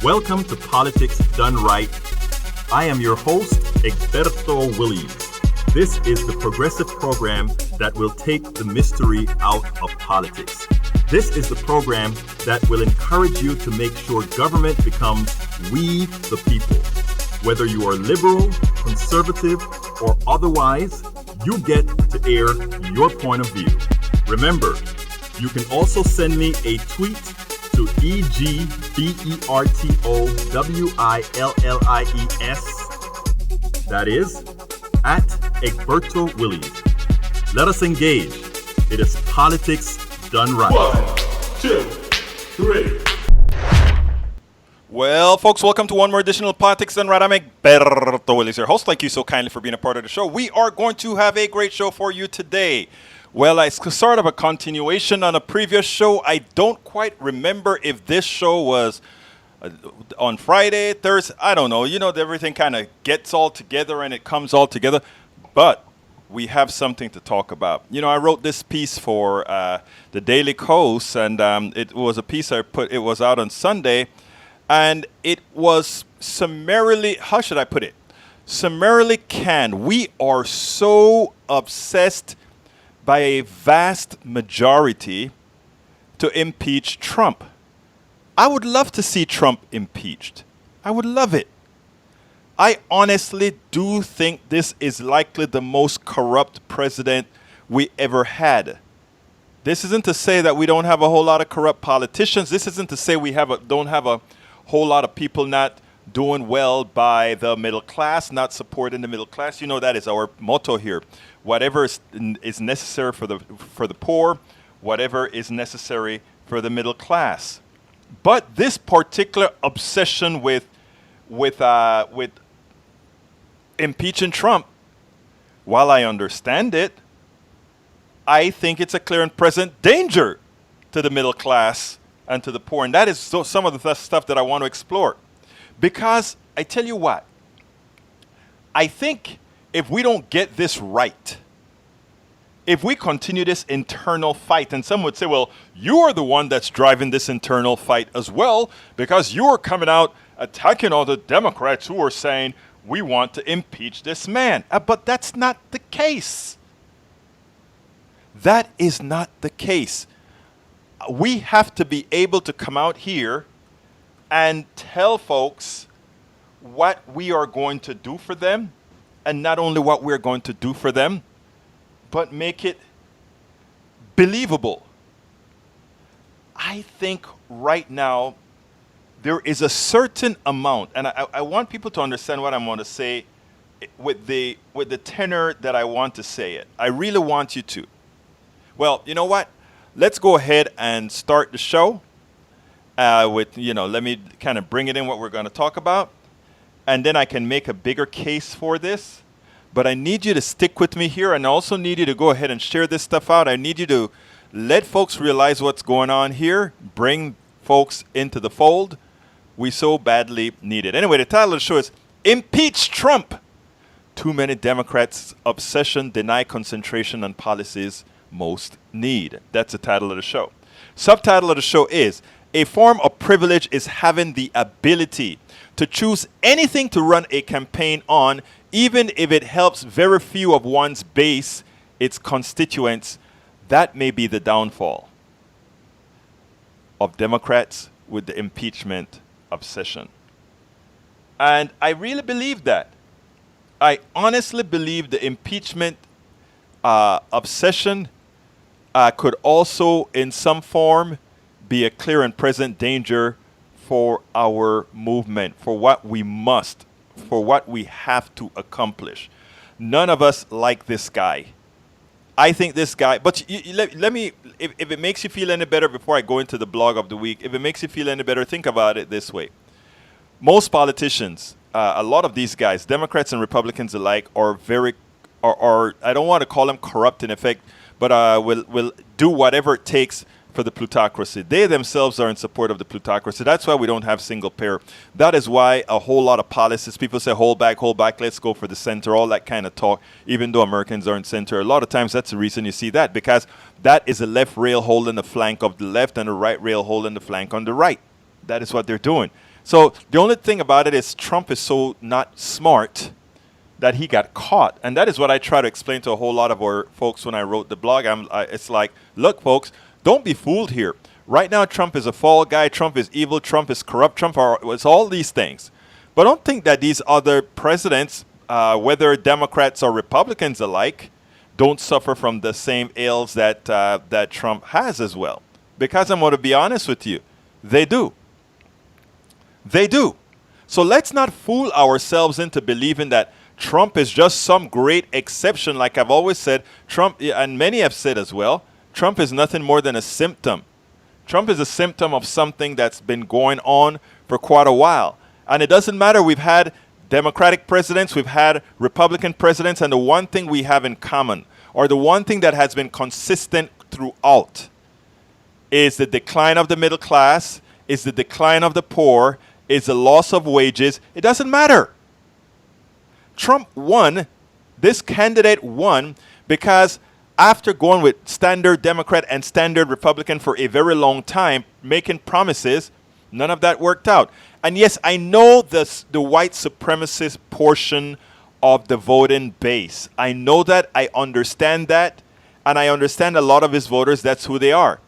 Welcome to Politics Done Right. I am your host, Egberto Williams. This is the progressive program that will take the mystery out of politics. This is the program that will encourage you to make sure government becomes we the people. Whether you are liberal, conservative, or otherwise, you get to air your point of view. Remember, you can also send me a tweet to EGBERTOWILLIES. That is, at Egberto Williams. Let us engage. It is politics done right. 1, 2, 3. Well, folks, welcome to one more edition of Politics Done Right. I'm Egberto Williams, your host. Thank you so kindly for being a part of the show. We are going to have a great show for you today. Well, it's sort of a continuation on a previous show. I don't quite remember if this show was on Friday, Thursday. I don't know. You know, everything kind of gets all together and it comes all together. But we have something to talk about. You know, I wrote this piece for the Daily KOS, and it was a piece I put. It was out on Sunday, and it was summarily, how should I put it? Summarily canned. We are so obsessed by a vast majority to impeach Trump. I would love to see Trump impeached. I would love it. I honestly do think this is likely the most corrupt president we ever had. This isn't to say that we don't have a whole lot of corrupt politicians. This isn't to say we don't have a whole lot of people not doing well by the middle class, not supporting the middle class. You know, that is our motto here. Whatever is necessary for the poor, whatever is necessary for the middle class. But this particular obsession with impeaching Trump, while I understand it, I think it's a clear and present danger to the middle class and to the poor. And that is some of the stuff that I want to explore. Because I tell you what, I think if we don't get this right, if we continue this internal fight, and some would say, well, you are the one that's driving this internal fight as well, because you are coming out attacking all the Democrats who are saying, we want to impeach this man. But that's not the case. That is not the case. We have to be able to come out here and tell folks what we are going to do for them, and not only what we're going to do for them, but make it believable. I think right now there is a certain amount, and I want people to understand what I'm going to say with the tenor that I want to say it. I really want you to. Well, you know what? Let's go ahead and start the show. Let me kind of bring it in what we're going to talk about. And then I can make a bigger case for this. But I need you to stick with me here. And I also need you to go ahead and share this stuff out. I need you to let folks realize what's going on here. Bring folks into the fold. We so badly need it. Anyway, the title of the show is Impeach Trump. Too many Democrats' obsession deny concentration on policies most need. That's the title of the show. Subtitle of the show is A Form of Privilege is Having the Ability to Choose Anything to Run a Campaign on, even if it helps very few of one's base, its constituents. That may be the downfall of Democrats with the impeachment obsession. And I really believe that. I honestly believe the impeachment obsession could also, in some form, be a clear and present danger for our movement, for what we must, for what we have to accomplish. None of us like this guy. I think this guy, but let me, if it makes you feel any better before I go into the blog of the week, if it makes you feel any better, think about it this way. Most politicians, a lot of these guys, Democrats and Republicans alike, are I don't want to call them corrupt in effect, but will do whatever it takes for the plutocracy. They themselves are in support of the plutocracy. That's why we don't have single payer. That is why a whole lot of policies, people say, hold back, let's go for the center, all that kind of talk, even though Americans are in center. A lot of times that's the reason you see that, because that is a left rail holding the flank of the left and a right rail holding the flank on the right. That is what they're doing. So the only thing about it is Trump is so not smart that he got caught. And that is what I try to explain to a whole lot of our folks when I wrote the blog. It's like, look, folks, don't be fooled here. Right now, Trump is a fall guy. Trump is evil. Trump is corrupt. Trump was all these things. But don't think that these other presidents, whether Democrats or Republicans alike, don't suffer from the same ills that that Trump has as well. Because I'm going to be honest with you, they do. They do. So let's not fool ourselves into believing that Trump is just some great exception. Like I've always said, Trump, and many have said as well, Trump is nothing more than a symptom. Trump is a symptom of something that's been going on for quite a while. And it doesn't matter. We've had Democratic presidents, we've had Republican presidents, and the one thing we have in common, or the one thing that has been consistent throughout, is the decline of the middle class, is the decline of the poor, is the loss of wages. It doesn't matter. Trump won, this candidate won, because after going with standard Democrat and standard Republican for a very long time, making promises, none of that worked out. And yes, I know the white supremacist portion of the voting base. I know that, I understand that, and I understand a lot of his voters, that's who they are.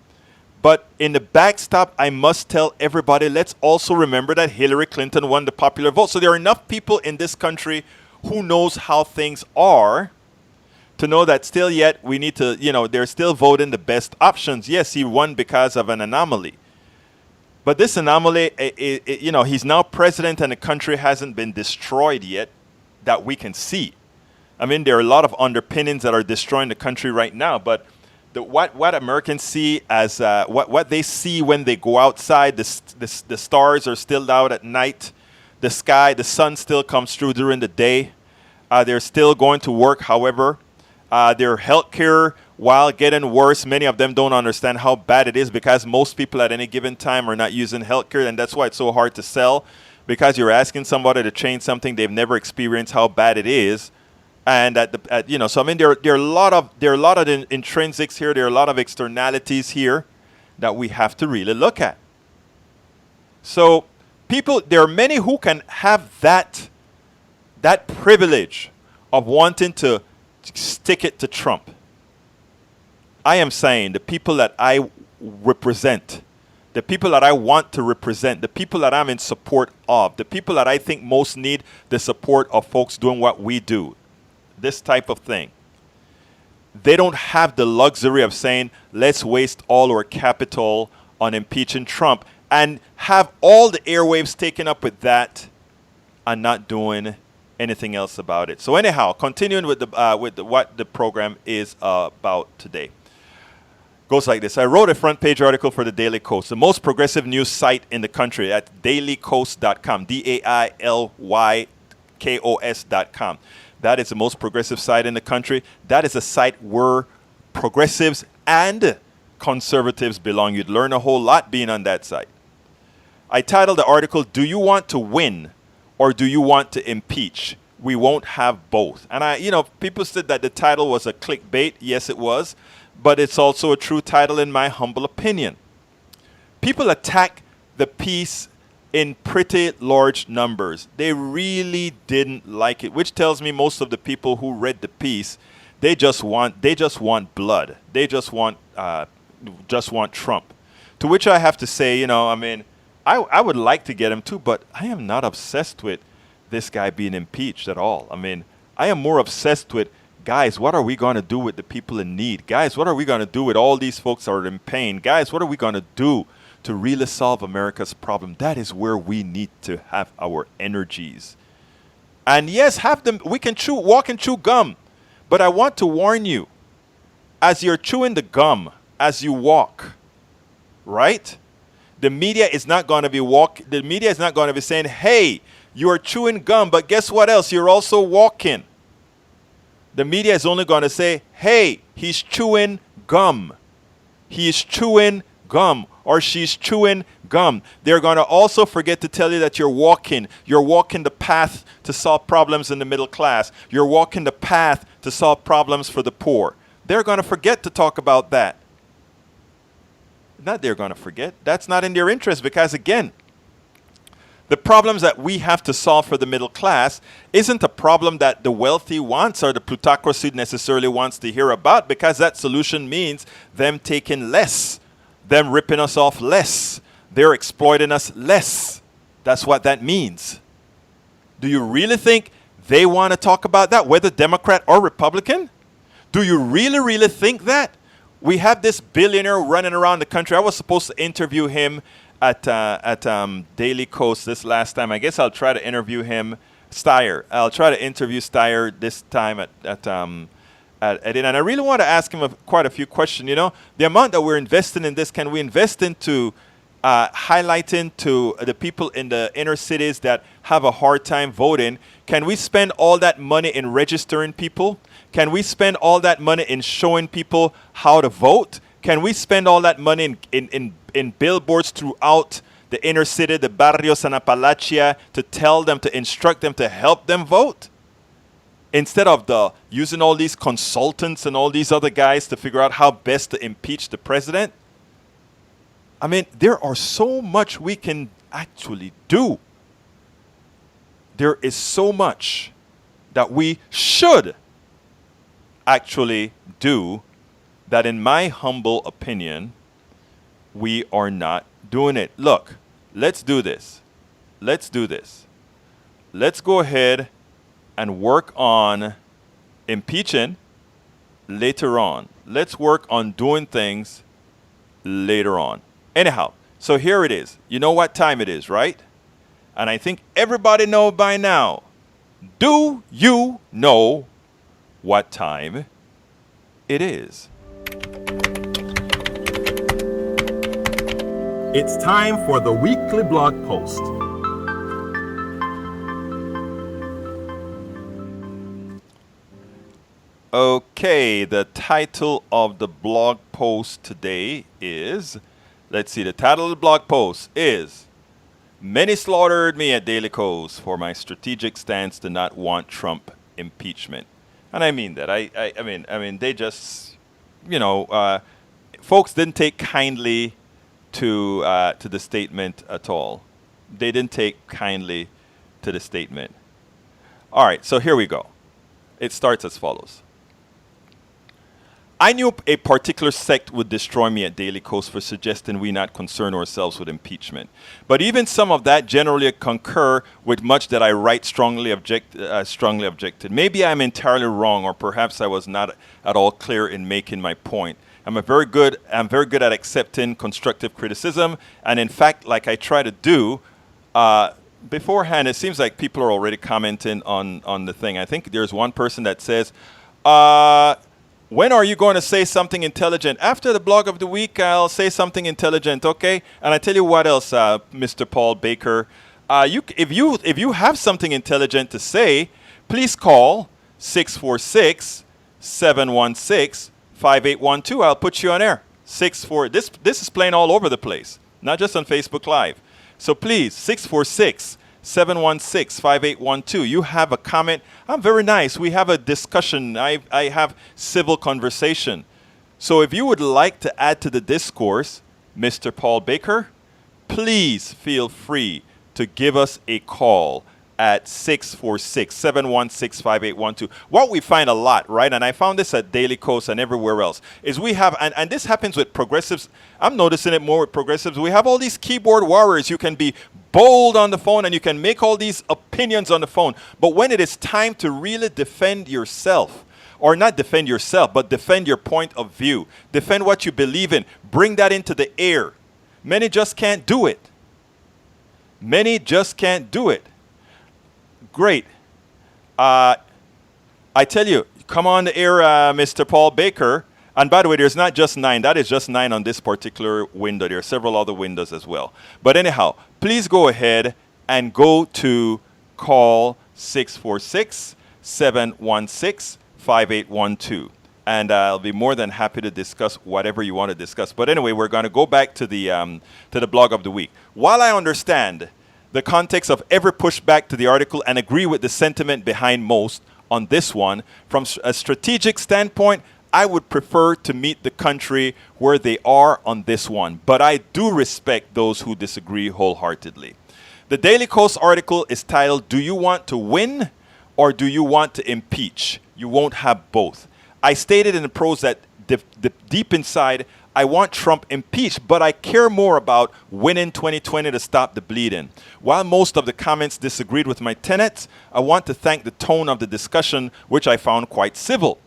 But in the backstop, I must tell everybody, let's also remember that Hillary Clinton won the popular vote. So there are enough people in this country who knows how things are to know that still yet we need to, they're still voting the best options. Yes, he won because of an anomaly. But this anomaly, he's now president and the country hasn't been destroyed yet that we can see. I mean, there are a lot of underpinnings that are destroying the country right now, but what Americans see as what they see when they go outside, the stars are still out at night, the sky, the sun still comes through during the day. They're still going to work, however. Their health care, while getting worse, many of them don't understand how bad it is because most people at any given time are not using health care, and that's why it's so hard to sell, because you're asking somebody to change something they've never experienced how bad it is. And so I mean, there are a lot of intrinsics here. There are a lot of externalities here that we have to really look at. So there are many who can have that privilege of wanting to stick it to Trump. I am saying the people that I represent, the people that I want to represent, the people that I'm in support of, the people that I think most need the support of folks doing what we do, this type of thing. They don't have the luxury of saying, let's waste all our capital on impeaching Trump and have all the airwaves taken up with that and not doing anything else about it. So anyhow, continuing with what the program is about today. Goes like this. I wrote a front page article for the Daily KOS, the most progressive news site in the country, at dailykos.com, DAILYKOS.com. That is the most progressive site in the country. That is a site where progressives and conservatives belong. You'd learn a whole lot being on that site. I titled the article, Do You Want to Win or Do You Want to Impeach? We won't have both. And people said that the title was a clickbait. Yes, it was. But it's also a true title in my humble opinion. People attack the piece in pretty large numbers. They really didn't like it, which tells me most of the people who read the piece, they just want blood. They just want Trump. To which I have to say, I would like to get him too, but I am not obsessed with this guy being impeached at all. I mean, I am more obsessed with, guys, what are we going to do with the people in need? Guys, what are we going to do with all these folks that are in pain? Guys, what are we going to do to really solve America's problem? That is where we need to have our energies. And yes, have them. We can walk and chew gum. But I want to warn you, as you're chewing the gum, as you walk, right? The media is not going to be saying, hey, you're chewing gum, but guess what else? You're also walking. The media is only going to say, hey, he's chewing gum. He's chewing gum, or she's chewing gum. They're going to also forget to tell you that you're walking. You're walking the path to solve problems in the middle class. You're walking the path to solve problems for the poor. They're going to forget to talk about that. Not they're going to forget. That's not in their interest because, again, The problems that we have to solve for the middle class isn't a problem that the wealthy wants or the plutocracy necessarily wants to hear about, because that solution means them taking less, them ripping us off less, they're exploiting us less. That's what that means. Do you really think they want to talk about that, whether Democrat or Republican? Do you really, really think that? We have this billionaire running around the country. I was supposed to interview him at Daily KOS this last time. I guess I'll try to interview him, Steyer. I'll try to interview Steyer this time at it. And I really want to ask him quite a few questions. You know, the amount that we're investing in this, can we invest into highlighting to the people in the inner cities that have a hard time voting? Can we spend all that money in registering people? Can we spend all that money in showing people how to vote? Can we spend all that money in billboards throughout the inner city, the barrios and Appalachia, to tell them, to instruct them, to help them vote? Instead of using all these consultants and all these other guys to figure out how best to impeach the president? I mean, there are so much we can actually do. There is so much that we should actually do that, in my humble opinion, we are not doing it. Look, let's do this. Let's do this. Let's go ahead and work on impeaching later on. Let's work on doing things later on. Anyhow, so here it is. You know what time it is, right? And I think everybody knows by now. Do you know what time it is? It's time for the weekly blog post. Okay, the title of the blog post today is, let's see, the title of the blog post is, "Many slaughtered me at Daily KOS for my strategic stance to not want Trump impeachment." And I mean that. I mean, they just, you know, folks didn't take kindly to the statement at all. They didn't take kindly to the statement. All right, so here we go. It starts as follows. "I knew a particular sect would destroy me at Daily KOS for suggesting we not concern ourselves with impeachment. But even some of that generally concur with much that I write strongly objected. Maybe I'm entirely wrong, or perhaps I was not at all clear in making my point. I'm very good at accepting constructive criticism, and in fact, like I try to do beforehand, it seems like people are already commenting on the thing. I think there's one person that says, when are you going to say something intelligent? After the blog of the week, I'll say something intelligent, okay? And I tell you what else, Mr. Paul Baker, if you have something intelligent to say, please call 646-716-5812. I'll put you on air. This is playing all over the place, not just on Facebook Live. So please, 646-716-5812. You have a comment. I'm very nice. We have a discussion. I have civil conversation. So if you would like to add to the discourse, Mr. Paul Baker, please feel free to give us a call at 646-716-5812. What we find a lot, right, and I found this at Daily KOS and everywhere else, is we have, and this happens with progressives, I'm noticing it more with progressives, we have all these keyboard warriors. You can be bold on the phone and you can make all these opinions on the phone. But when it is time to really defend yourself, or not defend yourself, but defend your point of view, defend what you believe in, bring that into the air, many just can't do it. Many just can't do it. Great. I tell you, come on the air, Mr. Paul Baker. And by the way, there's not just 9. That is just 9 on this particular window. There are several other windows as well. But anyhow, please go ahead and go to call 646-716-5812. And I'll be more than happy to discuss whatever you want to discuss. But anyway, we're going to go back to the blog of the week. While I understand the context of every pushback to the article and agree with the sentiment behind most on this one, from a strategic standpoint, I would prefer to meet the country where they are on this one. But I do respect those who disagree wholeheartedly. The Daily KOS article is titled, "Do you want to win or do you want to impeach? You won't have both." I stated in the prose that deep inside, I want Trump impeached, but I care more about winning 2020 to stop the bleeding. While most of the comments disagreed with my tenets, I want to thank the tone of the discussion, which I found quite civil.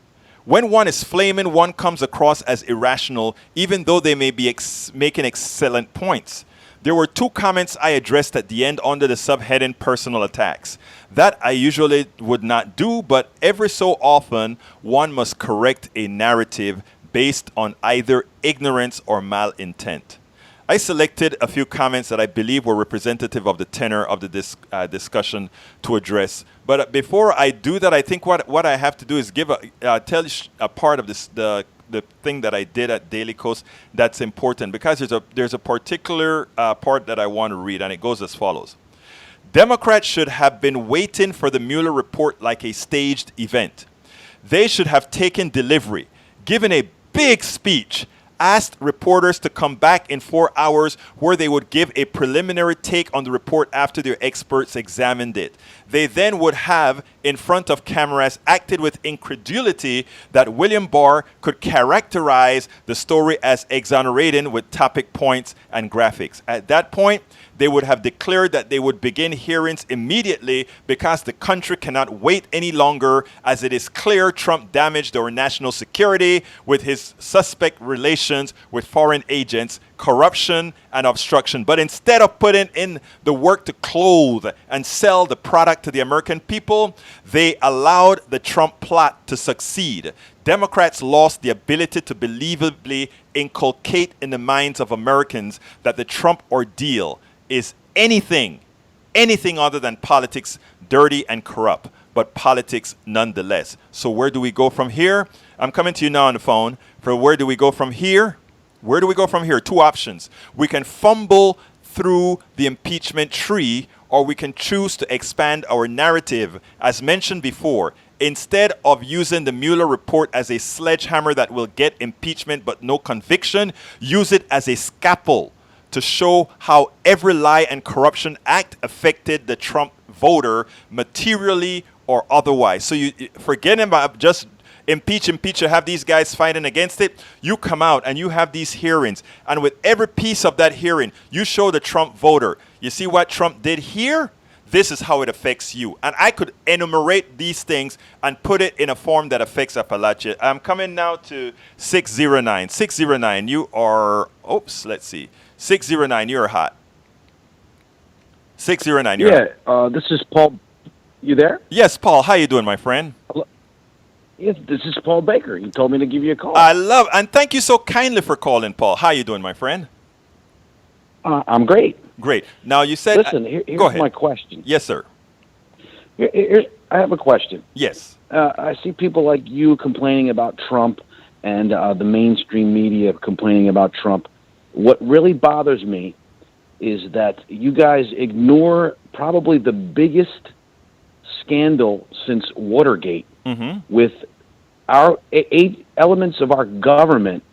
When one is flaming, one comes across as irrational, even though they may be making excellent points. There were two comments I addressed at the end under the subheading personal attacks. That I usually would not do, but every so often, one must correct a narrative based on either ignorance or malintent. I selected a few comments that I believe were representative of the tenor of the discussion to address. But before I do that, I think what I have to do is give tell a part of this, the thing that I did at Daily KOS that's important, because there's a particular part that I want to read, and it goes as follows. Democrats should have been waiting for the Mueller report like a staged event. They should have taken delivery, given a big speech, asked reporters to come back in 4 hours where they would give a preliminary take on the report after their experts examined it. They then would have, in front of cameras, acted with incredulity that William Barr could characterize the story as exonerating with topic points and graphics. At that point, they would have declared that they would begin hearings immediately because the country cannot wait any longer, as it is clear Trump damaged our national security with his suspect relations with foreign agents, corruption, and obstruction. But instead of putting in the work to clothe and sell the product to the American people, they allowed the Trump plot to succeed. Democrats lost the ability to believably inculcate in the minds of Americans that the Trump ordeal is anything other than politics, dirty and corrupt, but politics nonetheless. So where do we go from here? I'm coming to you now on the phone. For where do we go from here? Where do we go from here? Two options. We can fumble through the impeachment tree, or we can choose to expand our narrative. As mentioned before, instead of using the Mueller report as a sledgehammer that will get impeachment but no conviction, use it as a scalpel to show how every lie and corruption act affected the Trump voter materially or otherwise. So you forget about just impeach, you have these guys fighting against it. You come out and you have these hearings. And with every piece of that hearing, you show the Trump voter, you see what Trump did here? This is how it affects you. And I could enumerate these things and put it in a form that affects Appalachia. I'm coming now to 609. 609, you are, let's see. 609, you're hot. 609, you're hot. This is Paul. You there? Yes, Paul. How you doing, my friend? Yes, this is Paul Baker. You told me to give you a call. And thank you so kindly for calling, Paul. How you doing, my friend? I'm great. Great. Now, you said... Listen, here's my question. Yes, sir. I have a question. Yes. I see people like you complaining about Trump and the mainstream media complaining about Trump. What really bothers me is that you guys ignore probably the biggest scandal since Watergate, with our elements of our government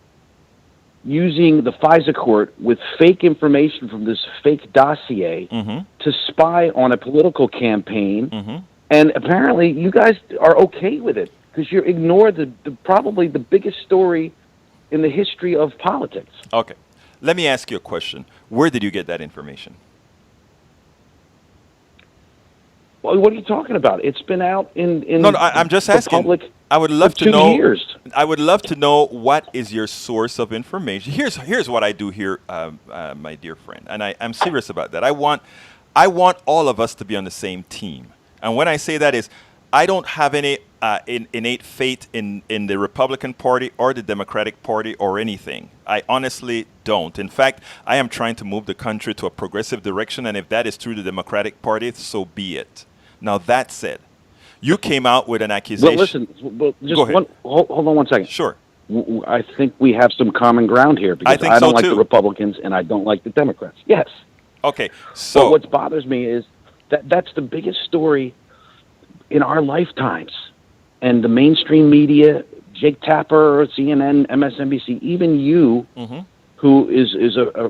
using the FISA court with fake information from this fake dossier to spy on a political campaign. And apparently you guys are okay with it because you ignore the probably the biggest story in the history of politics. Okay. Let me ask you a question. Where did you get that information? Well, what are you talking about? It's been out in No, I'm just asking. Public I would love for to know. 2 years. I would love to know what is your source of information. Here's what I do here, my dear friend, and I'm serious about that. I want all of us to be on the same team, and when I say that is, I don't have any innate faith in the Republican Party or the Democratic Party or anything. I honestly don't. In fact, I am trying to move the country to a progressive direction, and if that is through the Democratic Party, so be it. Now, that said, you came out with an accusation. Well, listen, Go ahead. Hold on one second. Sure. I think we have some common ground here because I don't like too. the Republicans and I don't like the Democrats. Yes. Okay. So but what bothers me is that's the biggest story in our lifetimes. And the mainstream media, Jake Tapper, CNN, MSNBC, even you, who is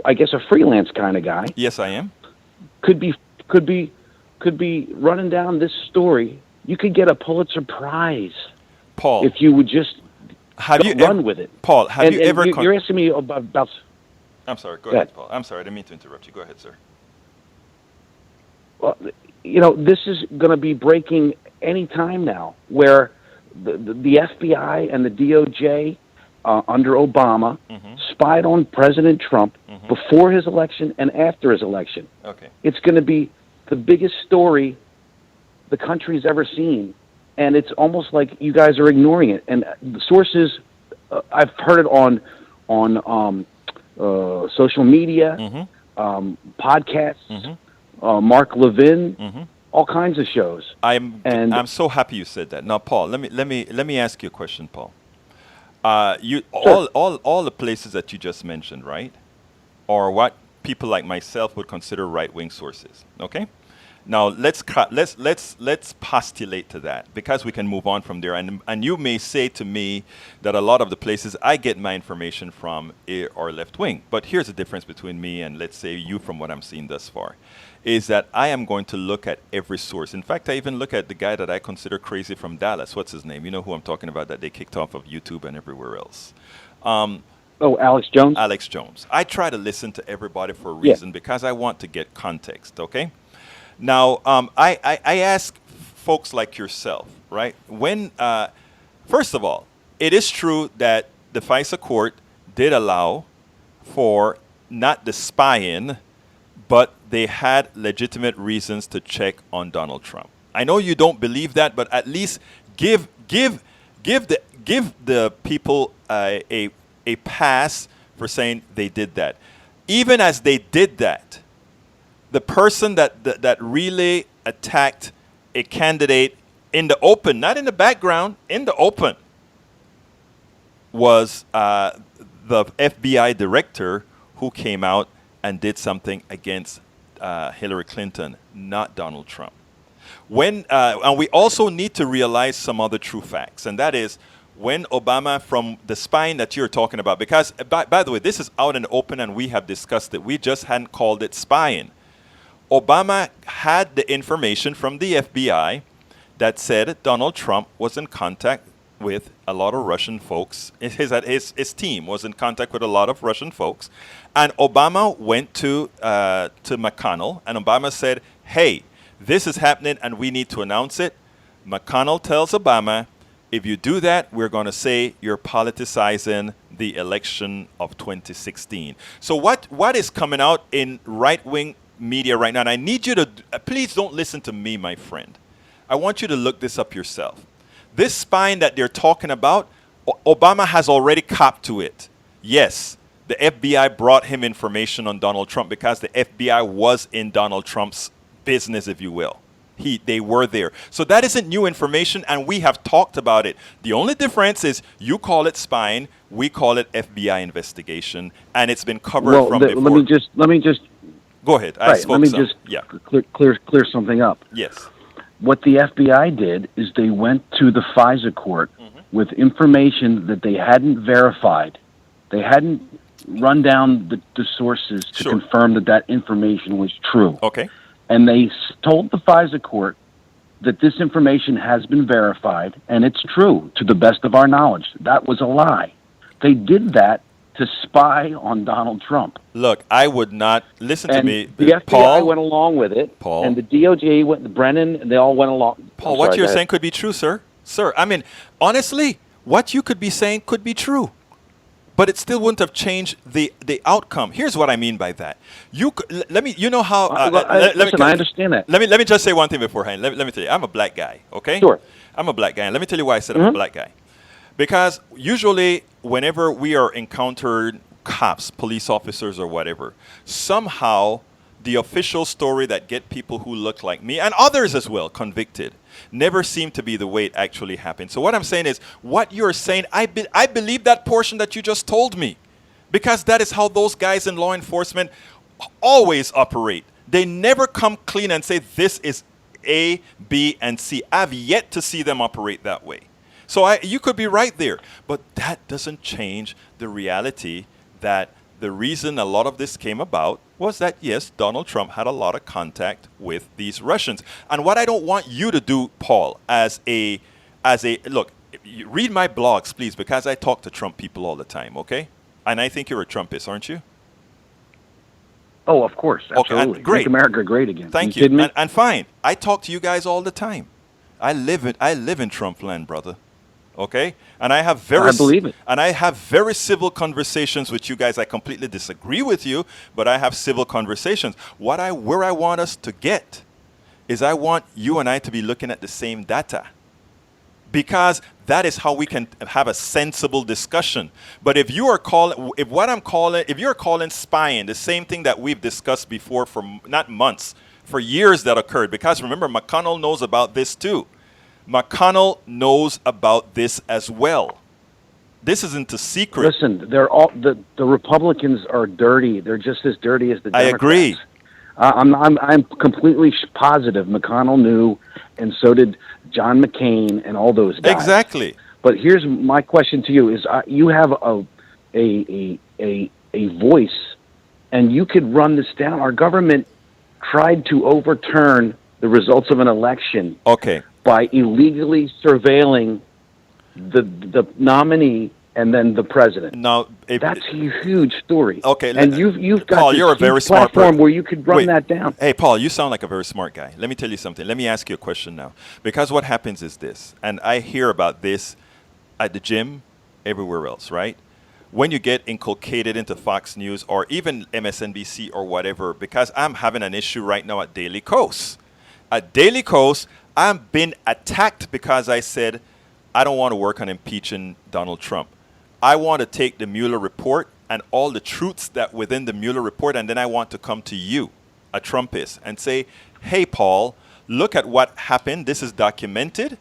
I guess a freelance kind of guy. Yes, I am. Could be could be running down this story. You could get a Pulitzer Prize, Paul, if you would just run with it. Paul, have you ever? You're asking me about. I'm sorry. Go ahead, Paul. I'm sorry. I didn't mean to interrupt you. Go ahead, sir. Well, this is going to be breaking any time now, where the FBI and the DOJ under Obama spied on President Trump before his election and after his election. Okay. It's going to be the biggest story the country's ever seen, and it's almost like you guys are ignoring it. And the sources, I've heard it on social media, podcasts, Mark Levin, all kinds of shows. I'm so happy you said that. Now, Paul, let me ask you a question, Paul. Sure. All the places that you just mentioned, right, are what people like myself would consider right-wing sources. Okay. Now let's postulate to that, because we can move on from there. And you may say to me that a lot of the places I get my information from are left-wing. But here's the difference between me and, let's say, you, from what I'm seeing thus far, is that I am going to look at every source. In fact, I even look at the guy that I consider crazy from Dallas. What's his name? You know who I'm talking about, that they kicked off of YouTube and everywhere else. Alex Jones? Alex Jones. I try to listen to everybody for a reason, because I want to get context, okay? Now, I ask folks like yourself, right? When, first of all, it is true that the FISA court did allow for not the spying, but they had legitimate reasons to check on Donald Trump. I know you don't believe that, but at least give the people a pass for saying they did that. Even as they did that, the person that really attacked a candidate in the open, not in the background, in the open, was the FBI director, who came out and did something against Hillary Clinton, not Donald Trump. And we also need to realize some other true facts, and that is, when Obama, from the spying that you're talking about, because, by the way, this is out in the open and we have discussed it. We just hadn't called it spying. Obama had the information from the FBI that said Donald Trump was in contact with a lot of Russian folks. His team was in contact with a lot of Russian folks. And Obama went to McConnell, and Obama said, hey, this is happening and we need to announce it. McConnell tells Obama, if you do that, we're going to say you're politicizing the election of 2016. So what is coming out in right-wing media right now, and I need you to, please don't listen to me, my friend. I want you to look this up yourself. This spying that they're talking about, Obama has already copped to it. Yes, the FBI brought him information on Donald Trump because the FBI was in Donald Trump's business, if you will. They were there. So that isn't new information, and we have talked about it. The only difference is you call it spying, we call it FBI investigation, and it's been covered from before. Let me just go ahead. Let me just clear something up. Yes. What the FBI did is they went to the FISA court with information that they hadn't verified. They hadn't run down the sources to confirm that information was true. Okay. And they told the FISA court that this information has been verified and it's true to the best of our knowledge. That was a lie. They did that to spy on Donald Trump. Look, I would not listen to me. The FBI Paul went along with it. Paul. And the DOJ went, Brennan, and they all went along. Paul, what you're saying could be true, sir. Sir, I mean, honestly, what you could be saying could be true. But it still wouldn't have changed the outcome. Here's what I mean by that. I understand that. Let me just say one thing beforehand. Let me tell you, I'm a black guy, okay? Sure. I'm a black guy. And let me tell you why I said I'm a black guy. Because usually whenever we are encountered cops, police officers or whatever, somehow the official story that get people who look like me and others as well convicted never seem to be the way it actually happened. So what I'm saying is, what you're saying, I believe that portion that you just told me, because that is how those guys in law enforcement always operate. They never come clean and say this is A, B, and C. I've yet to see them operate that way. So you could be right there, but that doesn't change the reality that the reason a lot of this came about was that, yes, Donald Trump had a lot of contact with these Russians. And what I don't want you to do, Paul, look, read my blogs, please, because I talk to Trump people all the time, okay? And I think you're a Trumpist, aren't you? Oh, of course, absolutely. Okay, great. Make America great again. Thank you. you. Kidding me? And fine, I talk to you guys all the time. I live in Trump land, brother. Okay, and I believe it. And I have very civil conversations with you guys. I completely disagree with you, but I have civil conversations. Where I want us to get is I want you and I to be looking at the same data, because that is how we can have a sensible discussion. But if you're calling spying the same thing that we've discussed before for not months, for years that occurred, because remember, McConnell knows about this too. McConnell knows about this as well. This isn't a secret. Listen, they're all the Republicans are dirty. They're just as dirty as the Democrats. I agree. I'm completely positive McConnell knew, and so did John McCain and all those guys. Exactly. But here's my question to you: is you have a voice, and you could run this down. Our government tried to overturn the results of an election. Okay. By illegally surveilling the nominee and then the president. Now, that's a huge story. Okay, and you've got Paul, this you're a very smart platform where you could run that down. Hey, Paul, you sound like a very smart guy. Let me tell you something. Let me ask you a question now, because what happens is this, and I hear about this at the gym, everywhere else, right? When you get inculcated into Fox News or even MSNBC or whatever, because I'm having an issue right now at Daily KOS. At Daily KOS, I've been attacked because I said I don't want to work on impeaching Donald Trump. I want to take the Mueller report and all the truths that within the Mueller report, and then I want to come to you, a Trumpist, and say, hey, Paul, look at what happened. This is documented.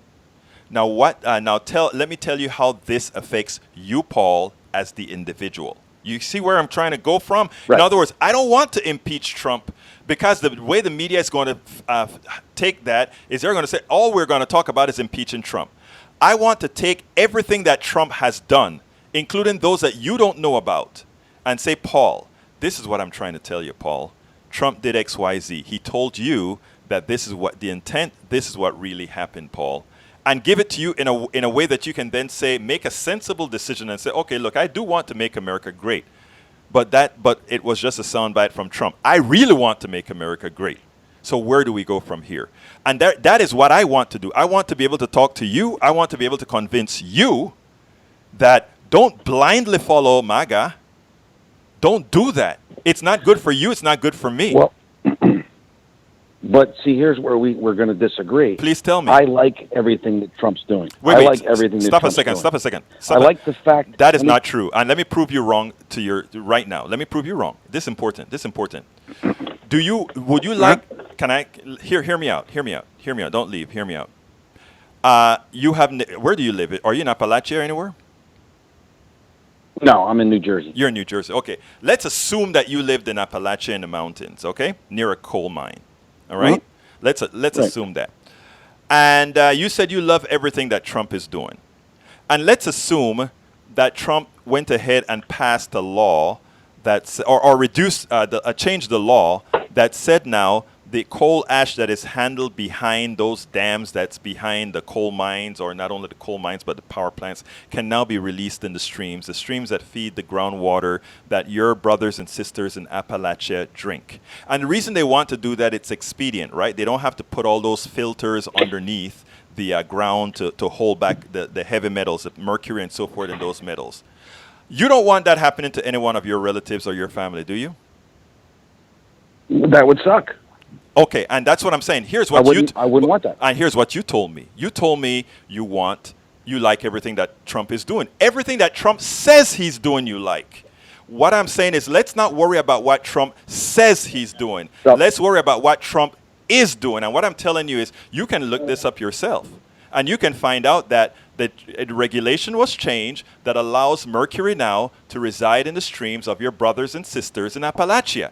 Now, let me tell you how this affects you, Paul, as the individual. You see where I'm trying to go from? Right. In other words, I don't want to impeach Trump, because the way the media is going to take that is they're going to say, all we're going to talk about is impeaching Trump. I want to take everything that Trump has done, including those that you don't know about, and say, Paul, this is what I'm trying to tell you, Paul. Trump did X, Y, Z. He told you that this is what the intent, this is what really happened, Paul. And give it to you in a way that you can then say, make a sensible decision and say, okay, look, I do want to make America great. But it was just a soundbite from Trump. I really want to make America great. So where do we go from here? And that is what I want to do. I want to be able to talk to you. I want to be able to convince you that don't blindly follow MAGA. Don't do that. It's not good for you. It's not good for me. Well, but see, here's where we're going to disagree. Please tell me. I like everything that Trump's doing. Wait, like everything that Trump's doing. Stop a second. I like the fact that is not true. And let me prove you wrong right now. Let me prove you wrong. This is important. Would you like, can I, hear me out. Don't leave. Hear me out. Where do you live? Are you in Appalachia or anywhere? No, I'm in New Jersey. You're in New Jersey. Okay. Let's assume that you lived in Appalachia in the mountains, okay? Near a coal mine. All right? Mm-hmm. Let's assume that. And you said you love everything that Trump is doing. And let's assume that Trump went ahead and passed a law changed the law that said now the coal ash that is handled behind those dams that's behind the coal mines, or not only the coal mines but the power plants, can now be released in the streams that feed the groundwater that your brothers and sisters in Appalachia drink. And the reason they want to do that, it's expedient, right? They don't have to put all those filters underneath the ground to hold back the heavy metals, the mercury and so forth in those metals. You don't want that happening to any one of your relatives or your family, do you? That would suck. Okay, and that's what I'm saying. I wouldn't want that. And here's what you told me. You told me you like everything that Trump is doing. Everything that Trump says he's doing, you like. What I'm saying is, let's not worry about what Trump says he's doing. Yep. Let's worry about what Trump is doing. And what I'm telling you is, you can look this up yourself. And you can find out that the regulation was changed that allows mercury now to reside in the streams of your brothers and sisters in Appalachia.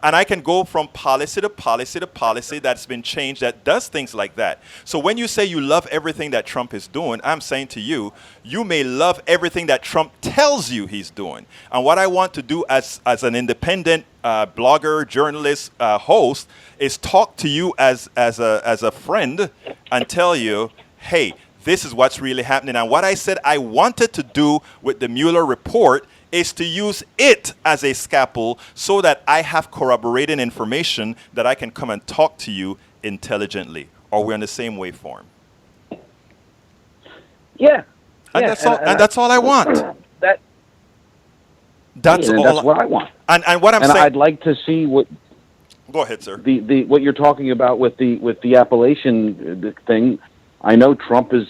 And I can go from policy to policy to policy that's been changed that does things like that. So when you say you love everything that Trump is doing, I'm saying to you, you may love everything that Trump tells you he's doing. And what I want to do as an independent blogger, journalist, host is talk to you as a friend and tell you, hey, this is what's really happening. And what I said I wanted to do with the Mueller report is to use it as a scalpel so that I have corroborating information that I can come and talk to you intelligently. Or we're in the same waveform. Yeah. And yeah. That's all I want. That's what I want. And what I'm and saying. I'd like to see what. Go ahead, sir. The what you're talking about with the Appalachian thing. I know Trump has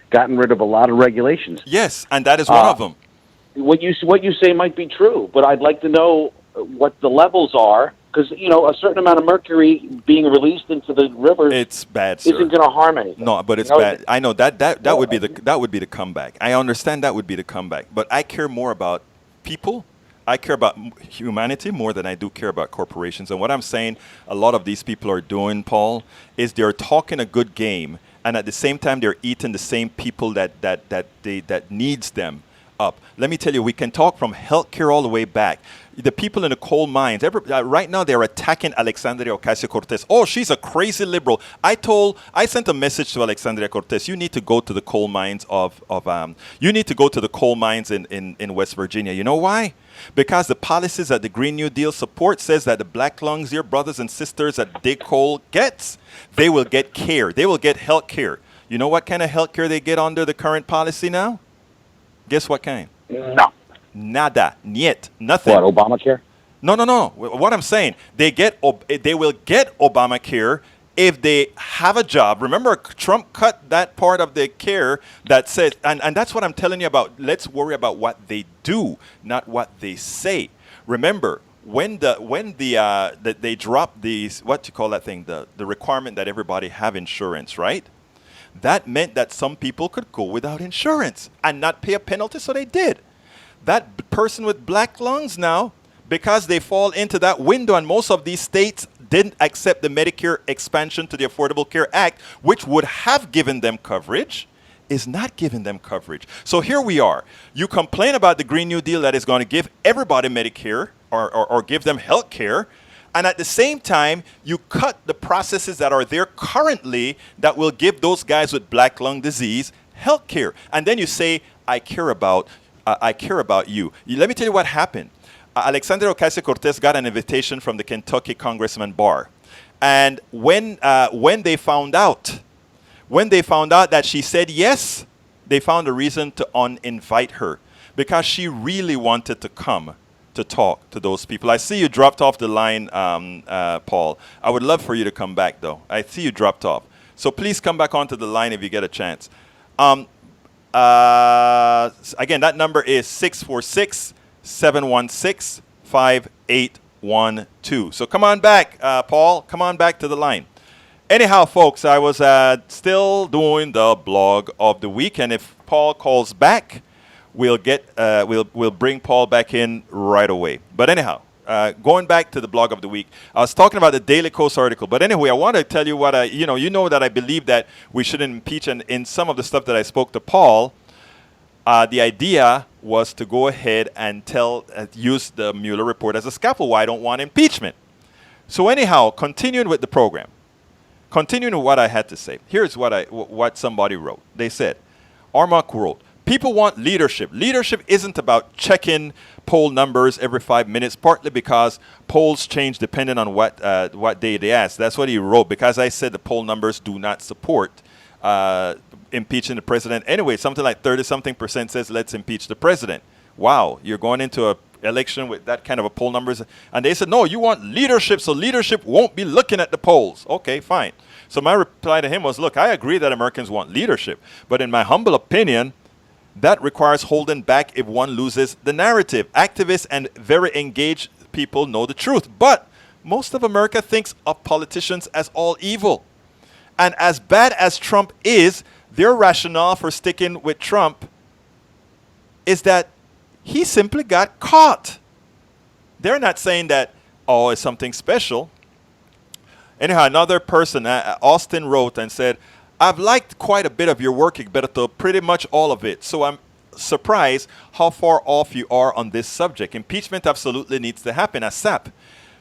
gotten rid of a lot of regulations. Yes, and that is one of them. What you say might be true, but I'd like to know what the levels are, because a certain amount of mercury being released into the rivers, it's bad, sir, isn't going to harm anything. No, but it's bad. I know that would be the comeback. I understand that would be the comeback, but I care more about people. I care about humanity more than I do care about corporations. And what I'm saying a lot of these people are doing, Paul, is they're talking a good game, and at the same time they're eating the same people that needs them up. Let me tell you, we can talk from healthcare all the way back. The people in the coal mines, right now they're attacking Alexandria Ocasio-Cortez. Oh, she's a crazy liberal. I sent a message to Alexandria Cortez. You need to go to the coal mines you need to go to the coal mines in West Virginia. You know why? Because the policies that the Green New Deal support says that the black lungs, your brothers and sisters that dig coal gets, they will get care. They will get health care. You know what kind of health care they get under the current policy now? Guess what kind? No. Nada. Niet. Nothing. What, Obamacare? No. What I'm saying, they will get Obamacare if they have a job. Remember, Trump cut that part of the care that says, and that's what I'm telling you about. Let's worry about what they do, not what they say. Remember, when they dropped these, what you call that thing, the requirement that everybody have insurance, right? That meant that some people could go without insurance and not pay a penalty, so they did. That person with black lungs now, because they fall into that window, and most of these states didn't accept the Medicare expansion to the Affordable Care Act, which would have given them coverage, is not giving them coverage. So here we are. You complain about the Green New Deal that is going to give everybody Medicare or give them health care, and at the same time, you cut the processes that are there currently that will give those guys with black lung disease health care. And then you say, I care about you. Let me tell you what happened. Alexandria Ocasio-Cortez got an invitation from the Kentucky Congressman Barr. And when they found out that she said yes, they found a reason to uninvite her because she really wanted to come to talk to those people. I see you dropped off the line, Paul. I would love for you to come back, though. I see you dropped off. So please come back onto the line if you get a chance. Again, that number is 646-716-5812. So come on back, Paul. Come on back to the line. Anyhow, folks, I was still doing the blog of the week, and if Paul calls back, we'll bring Paul back in right away. But anyhow, going back to the blog of the week, I was talking about the Daily KOS article. But anyway, I want to tell you what you know that I believe that we shouldn't impeach, and in some of the stuff that I spoke to Paul, the idea was to go ahead and use the Mueller report as a scalpel. Why I don't want impeachment. So anyhow, continuing with the program, continuing with what I had to say. Here's what somebody wrote. They said, Armach wrote, people want leadership. Leadership isn't about checking poll numbers every 5 minutes, partly because polls change depending on what day they ask. That's what he wrote, because I said the poll numbers do not support impeaching the president. Anyway, something like 30-something% says let's impeach the president. Wow, you're going into an election with that kind of a poll numbers. And they said, no, you want leadership, so leadership won't be looking at the polls. Okay, fine. So my reply to him was, look, I agree that Americans want leadership, but in my humble opinion, that requires holding back if one loses the narrative. Activists and very engaged people know the truth, but most of America thinks of politicians as all evil. And as bad as Trump is, their rationale for sticking with Trump is that he simply got caught. They're not saying that oh, it's something special. Anyhow, another person, Austin, wrote and said, I've liked quite a bit of your work, Egberto, pretty much all of it. So I'm surprised how far off you are on this subject. Impeachment absolutely needs to happen. ASAP.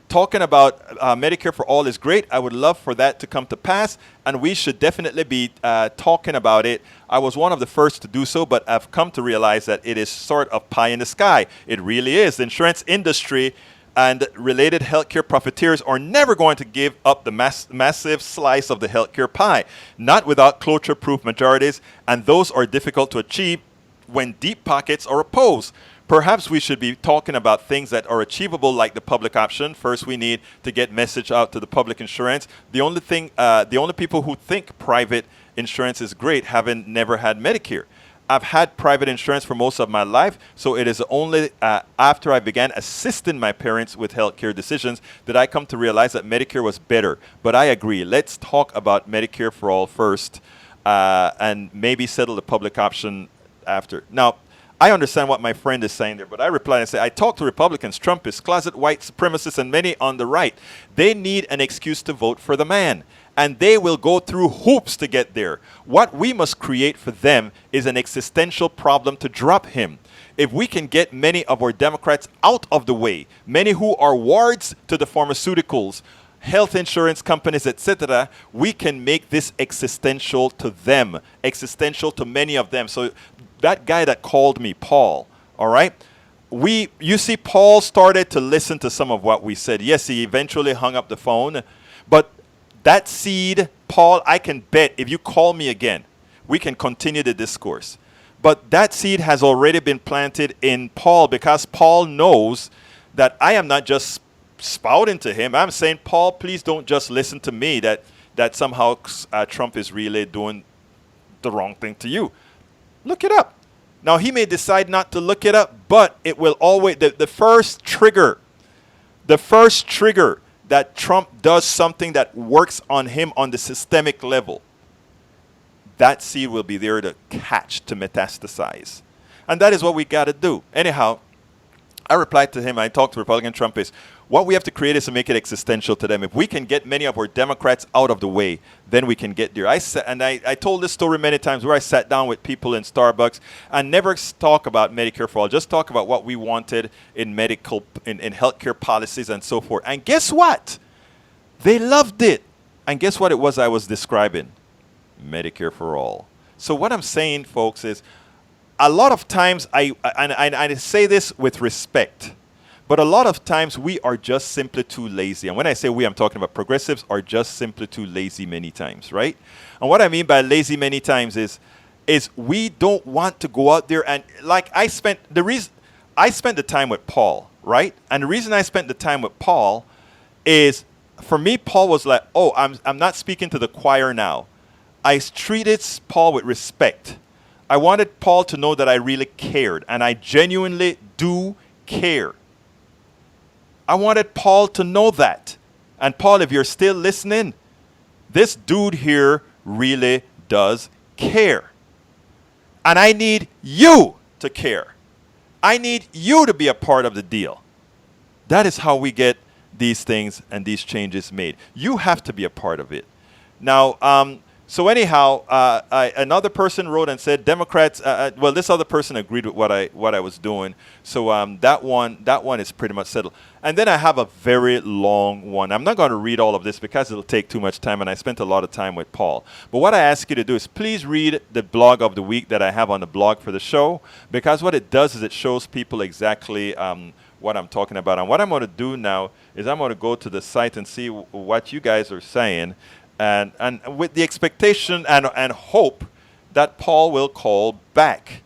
Talking about Medicare for all is great. I would love for that to come to pass, and we should definitely be talking about it. I was one of the first to do so, but I've come to realize that it is sort of pie in the sky. It really is. The insurance industry and related healthcare profiteers are never going to give up the massive slice of the healthcare pie, not without cloture-proof majorities, and those are difficult to achieve when deep pockets are opposed. Perhaps we should be talking about things that are achievable, like the public option. First, we need to get message out to the public insurance. The only people who think private insurance is great haven't never had Medicare. I've had private insurance for most of my life, so it is only after I began assisting my parents with healthcare decisions that I come to realize that Medicare was better. But I agree. Let's talk about Medicare for all first, and maybe settle the public option after. Now, I understand what my friend is saying there, but I reply and say, I talk to Republicans, Trumpists, closet white supremacists, and many on the right. They need an excuse to vote for the man, and they will go through hoops to get there. What we must create for them is an existential problem to drop him. If we can get many of our Democrats out of the way, many who are wards to the pharmaceuticals, health insurance companies, etc., we can make this existential to them, existential to many of them. So that guy that called me, Paul, all right? You see, Paul started to listen to some of what we said. Yes, he eventually hung up the phone, but that seed, Paul, I can bet if you call me again, we can continue the discourse. But that seed has already been planted in Paul, because Paul knows that I am not just spouting to him. I'm saying, Paul, please don't just listen to me that somehow Trump is really doing the wrong thing to you. Look it up. Now, he may decide not to look it up, but it will always, the first trigger that Trump does something that works on him on the systemic level, that seed will be there to catch, to metastasize. And that is what we got to do. Anyhow, I replied to him, I talked to Republican Trumpists. What we have to create is to make it existential to them. If we can get many of our Democrats out of the way, then we can get there. I told this story many times where I sat down with people in Starbucks and never talk about Medicare for all, just talk about what we wanted in healthcare policies and so forth. And guess what? They loved it. And guess what it was I was describing? Medicare for all. So what I'm saying, folks, is a lot of times, I say this with respect, but a lot of times we are just simply too lazy. And when I say we, I'm talking about progressives are just simply too lazy many times, right? And what I mean by lazy many times is we don't want to go out there and, like, I spent the time with Paul, right? And the reason I spent the time with Paul is, for me, Paul was like, oh, I'm not speaking to the choir now. I treated Paul with respect. I wanted Paul to know that I really cared, and I genuinely do care. I wanted Paul to know that. And Paul, if you're still listening, this dude here really does care. And I need you to care. I need you to be a part of the deal. That is how we get these things and these changes made. You have to be a part of it. Now, so anyhow, another person wrote and said, Democrats. Well, this other person agreed with what I was doing. So that one is pretty much settled. And then I have a very long one. I'm not going to read all of this because it'll take too much time, and I spent a lot of time with Paul. But what I ask you to do is please read the blog of the week that I have on the blog for the show, because what it does is it shows people exactly what I'm talking about. And what I'm going to do now is I'm going to go to the site and see what you guys are saying. And with the expectation and hope that Paul will call back.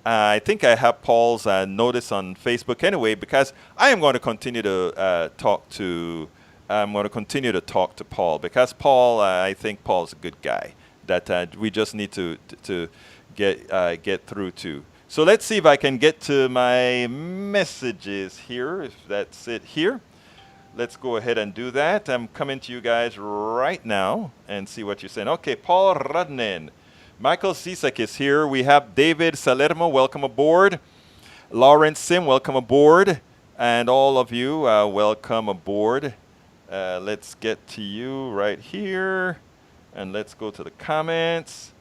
I think I have Paul's notice on Facebook anyway, because I am going to continue to talk to Paul, because Paul, I think Paul's a good guy that we just need to get through to. So let's see if I can get to my messages here, if that's it here. Let's go ahead and do that. I'm coming to you guys right now and see what you're saying. Okay, Paul Rudnin. Michael Cisak is here. We have David Salermo, welcome aboard. Lawrence Sim, welcome aboard. And all of you, welcome aboard. Let's get to you right here. And let's go to the comments.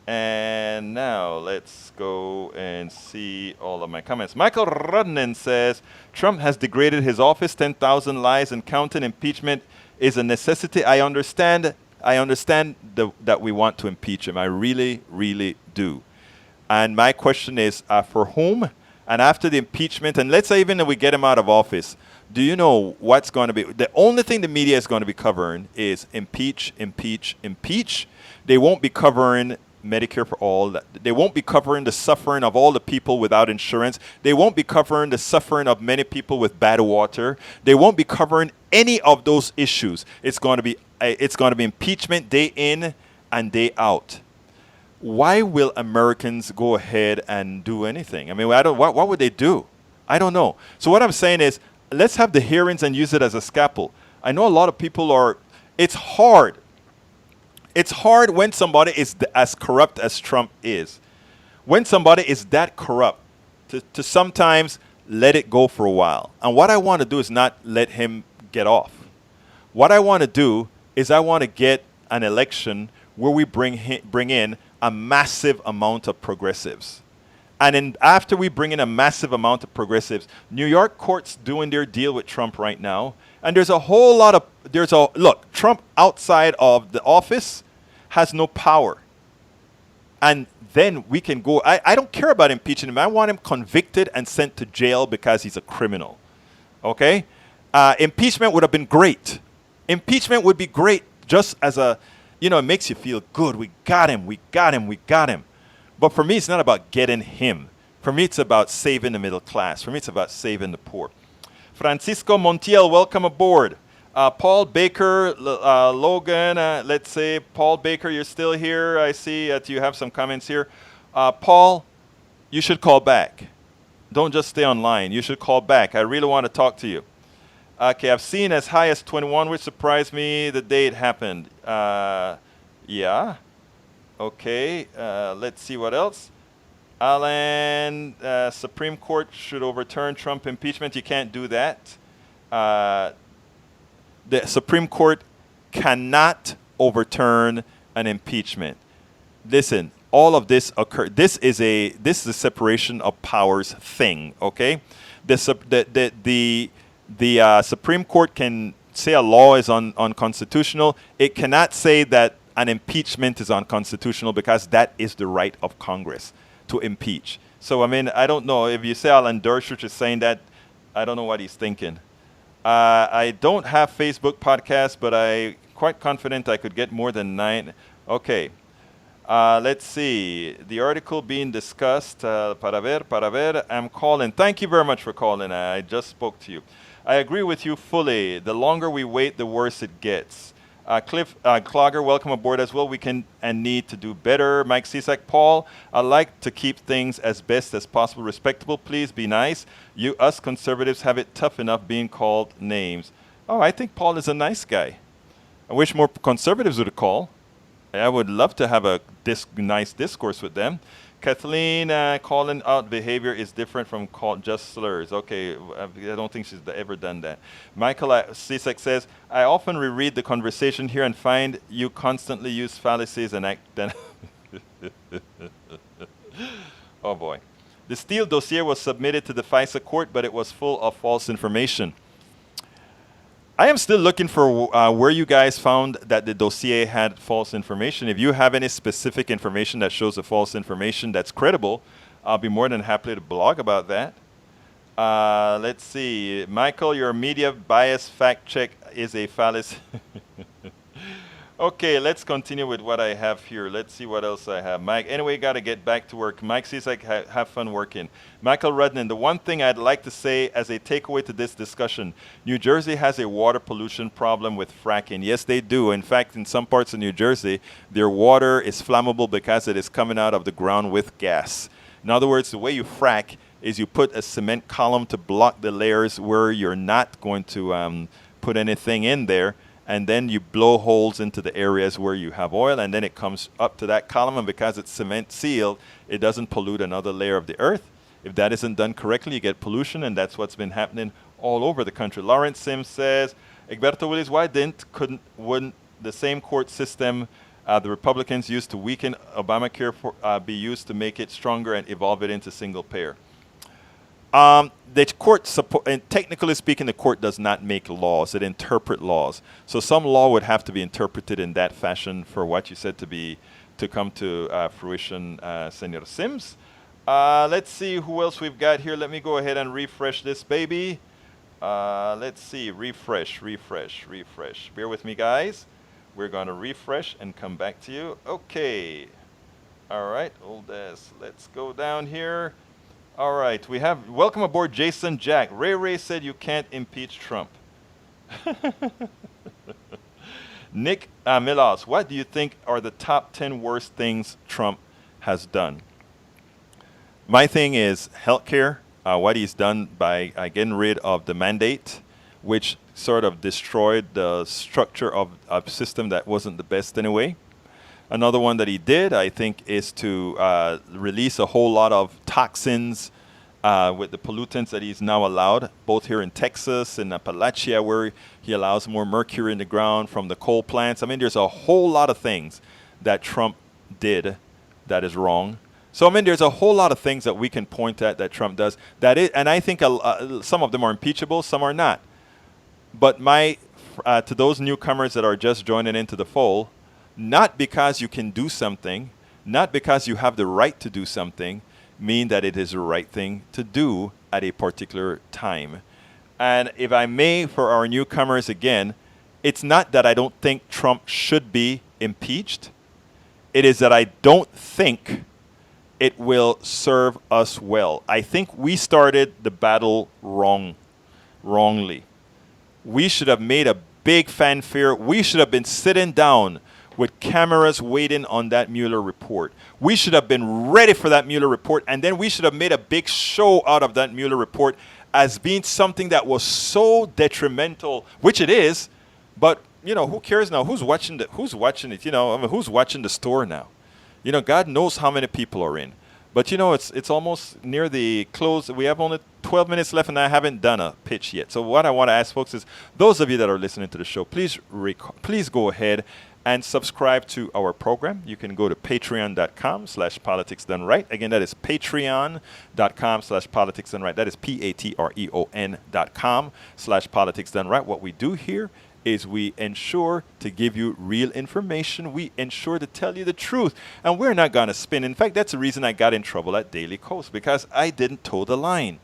And now let's go and see all of my comments. Michael Rudnan says, Trump has degraded his office, 10,000 lies and counting. Impeachment is a necessity. I understand that we want to impeach him. I really, really do. And my question is, for whom? And after the impeachment, and let's say even if we get him out of office, do you know what's going to be? The only thing the media is going to be covering is impeach, impeach, impeach. They won't be covering Medicare for all. They won't be covering the suffering of all the people without insurance. They won't be covering the suffering of many people with bad water. They won't be covering any of those issues. It's going to be impeachment day in and day out. Why will Americans go ahead and do anything? I mean, what would they do? I don't know. So what I'm saying is, let's have the hearings and use it as a scalpel. I know a lot of people are. It's hard. It's hard when somebody is as corrupt as Trump is. When somebody is that corrupt, to sometimes let it go for a while. And what I want to do is not let him get off. What I want to do is I want to get an election where we bring in a massive amount of progressives. And after we bring in a massive amount of progressives, New York courts doing their deal with Trump right now. And there's a whole lot of, look, Trump outside of the office has no power. And then we can go, I don't care about impeaching him. I want him convicted and sent to jail because he's a criminal. Okay? Impeachment would have been great. Impeachment would be great just as it makes you feel good. We got him. But for me, it's not about getting him. For me, it's about saving the middle class. For me, it's about saving the poor. Francisco Montiel, welcome aboard. Paul Baker, Logan, let's say, Paul Baker, you're still here. I see that you have some comments here. Paul, you should call back. Don't just stay online. You should call back. I really want to talk to you. Okay, I've seen as high as 21, which surprised me the day it happened. Yeah. Okay, let's see what else. Alan, Supreme Court should overturn Trump impeachment. You can't do that. The Supreme Court cannot overturn an impeachment. Listen, all of this occurred. This is a separation of powers thing. Okay, the Supreme Court can say a law is unconstitutional. It cannot say that an impeachment is unconstitutional because that is the right of Congress to impeach. So I mean, I don't know if you say Alan Dershowitz is saying that. I don't know what he's thinking. I don't have Facebook podcast, but I'm quite confident I could get more than 9. Okay. Let's see. The article being discussed. Para ver. I'm calling. Thank you very much for calling. I just spoke to you. I agree with you fully. The longer we wait, the worse it gets. Cliff Clogger, welcome aboard as well. We can and need to do better. Mike Cisak, Paul, I like to keep things as best as possible respectable. Please be nice. Us conservatives have it tough enough being called names. Oh, I think Paul is a nice guy. I wish more conservatives would call. I would love to have a nice discourse with them. Kathleen, calling out behavior is different from just slurs. Okay, I don't think she's ever done that. Michael Cisak says, I often reread the conversation here and find you constantly use fallacies and act. Oh boy. The Steele dossier was submitted to the FISA court, but it was full of false information. I am still looking for where you guys found that the dossier had false information. If you have any specific information that shows the false information that's credible, I'll be more than happy to blog about that. Let's see. Michael, your media bias fact check is a fallacy. Okay, let's continue with what I have here. Let's see what else I have. Mike, anyway, got to get back to work. Mike says, have fun working. Michael Rudnan, the one thing I'd like to say as a takeaway to this discussion, New Jersey has a water pollution problem with fracking. Yes, they do. In fact, in some parts of New Jersey, their water is flammable because it is coming out of the ground with gas. In other words, the way you frack is you put a cement column to block the layers where you're not going to put anything in there. And then you blow holes into the areas where you have oil, and then it comes up to that column, and because it's cement sealed, it doesn't pollute another layer of the earth. If that isn't done correctly, you get pollution, and that's what's been happening all over the country. Lawrence Sims says, Egberto Willis, wouldn't the same court system the Republicans used to weaken Obamacare be used to make it stronger and evolve it into single payer? The court, and technically speaking, the court does not make laws; it interprets laws. So some law would have to be interpreted in that fashion for what you said to come to fruition, Senor Sims. Let's see who else we've got here. Let me go ahead and refresh this baby. Let's see, refresh. Bear with me, guys. We're going to refresh and come back to you. Okay. All right, hold this. Let's go down here. All right, we have, welcome aboard Jason Jack. Ray said you can't impeach Trump. Nick Milos, what do you think are the top 10 worst things Trump has done? My thing is healthcare, what he's done by getting rid of the mandate, which sort of destroyed the structure of a system that wasn't the best anyway. Another one that he did, I think, is to release a whole lot of toxins with the pollutants that he's now allowed, both here in Texas and Appalachia, where he allows more mercury in the ground from the coal plants. I mean, there's a whole lot of things that Trump did that is wrong. So, I mean, there's a whole lot of things that we can point at that Trump does. And I think some of them are impeachable, some are not. But to those newcomers that are just joining into the fold, not because you can do something, not because you have the right to do something, mean that it is the right thing to do at a particular time. And if I may, for our newcomers again, it's not that I don't think Trump should be impeached. It is that I don't think it will serve us well. I think we started the battle wrongly. We should have made a big fanfare. We should have been sitting down with cameras waiting on that Mueller report. We should have been ready for that Mueller report, and then we should have made a big show out of that Mueller report as being something that was so detrimental, which it is, but, you know, who cares now? Who's watching it? You know, I mean, who's watching the store now? You know, God knows how many people are in. But, you know, it's almost near the close. We have only 12 minutes left, and I haven't done a pitch yet. So what I want to ask folks is, those of you that are listening to the show, please go ahead and subscribe to our program. You can go to patreon.com/politicsdoneright. Again, that is patreon.com/politicsdoneright. That is patreon.com/politicsdoneright. What we do here is we ensure to give you real information. We ensure to tell you the truth. And we're not going to spin. In fact, that's the reason I got in trouble at Daily KOS, because I didn't toe the line.